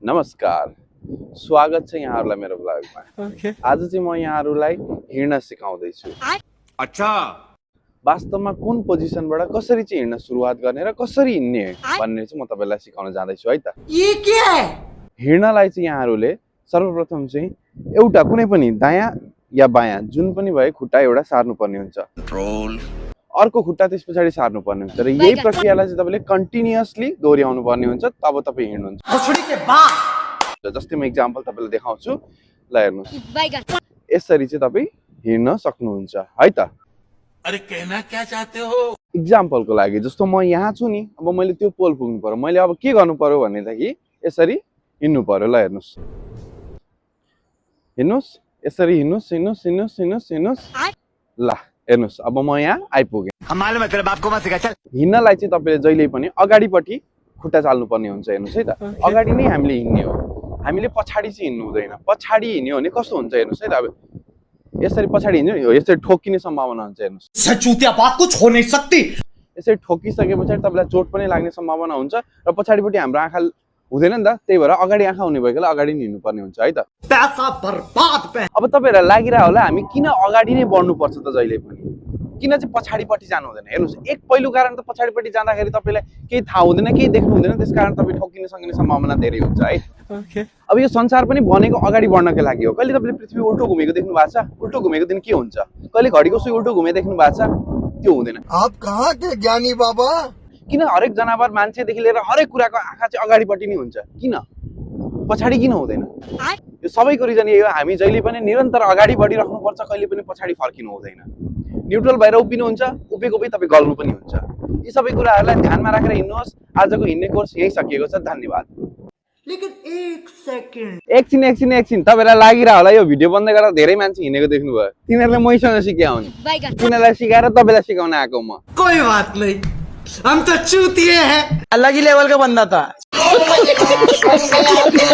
नमस्कार, स्वागत छ यहाँहरुलाई मेरो ब्लगमा। आज चाहिँ म यहाँहरुलाई हिँड्न सिकाउँदै छु। अच्छा, वास्तवमा कुन पोजिसनबाट कसरी चाहिँ हिँड्न सुरुवात गर्ने र कसरी हिँड्ने भन्ने चाहिँ म तपाईलाई सिकाउन जाँदै छु है त। ये क्या है? हिँड्नलाई चाहिँ यहाँहरुले सर्वप्रथम चाहिँ एउटा कुनै पनि दायाँ या बायाँ जुन पनि भए खुट्टा एउटा सार्नु पर्ने हुन्छ। कंट्रोल। अर्को खुट्टा त्यसपछि सार्नु पर्ने हुन्छ र यही प्रक्रियालाई चाहिँ तपाईले कन्टिन्युअसली दोहोर्याउनु पर्ने हुन्छ तब तपाई हिँड्नुहुन्छ। भोसड़ी के बाप। जस्तै म एक्जाम्पल तपाईलाई देखाउँछु, ल हेर्नुस्। यसरी चाहिँ तपाई हिँड्न सक्नुहुन्छ है त। अरे कहना क्या चाहते हो? एक्जाम्पलको लागि जस्तो म यहाँ छु नि, अब मैले त्यो पोल पुग्नु पर्यो, मैले अब के गर्नु पर्यो भनेदेखि यसरी हिँड्नु पर्यो। ल हेर्नुस्, हिँड्नुस्, यसरी हिँड्नुस् हिँड्नुस् हिँड्नुस् हिँड्नुस् हिँड्नुस्। ल हेर्नुस्, अब म यहाँ आइपुगेँ। मालूम है तेरे बाप को मत सिखा चल। हिँड्नलाई चाहिँ तपाईले जहिले पनि अगाडिपट्टि खुट्टा चाल्नु पर्ने हुन्छ। हेर्नुस् है त, अगाडि नै हामीले हिँड्ने हो, हामीले पछाडि चाहिँ हिँड्नु हुँदैन। पछाडि हिँड्यो भने कस्तो हुन्छ हेर्नुस् है त। अब यसरी पछाडि हिँड्यो, यसरी ठोकिने सम्भावना हुन्छ। हेर्नुस्, सचूतिया बात कुछ हो नहीं सकती। यसरी ठोकिसकेपछि तपाईलाई चोट पनि लाग्ने सम्भावना हुन्छ र पछाडिपट्टि हाम्रो आँखा हुँदैन नि त, त्यही भएर अगाडि आँखा हुने भएकोले अगाडि नै हिँड्नुपर्ने हुन्छ है त। पैसा बर्बाद पे। अब तपाईहरुलाई लागिरा होला हामी किन अगाडि नै बढ्नु पर्छ त जहिले पनि, किन चाहिँ पछाडिपट्टि जानु हुँदैन। हेर्नुस्, एक पहिलो कारण त पछाडिपट्टि जाँदाखेरि तपाईलाई केही थाहा हुँदैन, केही देख्नु हुँदैन, त्यसकारण तपाई ठोकिन सक्ने सम्भावना धेरै हुन्छ है। अब यो संसार पनि बनेको अगाडि बढ्नकै लागि हो। कहिले तपाईले पृथ्वी उल्टो घुमेको देख्नु भएको छ? उल्टो घुमेको दिन के हुन्छ? कहिले घडीको सुई उल्टो घुमे देख्नु भएको छ? त्यो हुँदैन। आप कहाँ के ज्ञानी बाबा? किन हरेक जनावर मान्छेदेखि लिएर हरेक कुराको आँखा चाहिँ अगाडिपट्टि नै हुन्छ? किन पछाडि किन हुँदैन? यो सबैको रिजन यही हो, हामी जहिले पनि निरन्तर अगाडि बढिराख्नु पर्छ, कहिले पनि पछाडि फर्किनु हुँदैन। न्युट्रल भएर उभिनु हुन्छ, उभिएको तपाईँ गल्नु पनि हुन्छ। यी सबै कुराहरूलाई ध्यानमा राखेर हिँड्नुहोस्। आजको हिँड्ने कोर्स यही सकिएको छ। धन्यवाद। लेकिन एक सेकंड, एकछिन तपाईलाई लागिरा होला यो भिडियो बन्द गरेर धेरै मान्छे हिँडेको देख्नुभयो, तिनीहरूले मैसँग सिकायो नि, तिनीहरूलाई सिकाएर तपाईलाई सिकाउन आएको म। कोई बात नहीं, हम तो चूतिए हैं। अलग ही लेवल का बंदा था।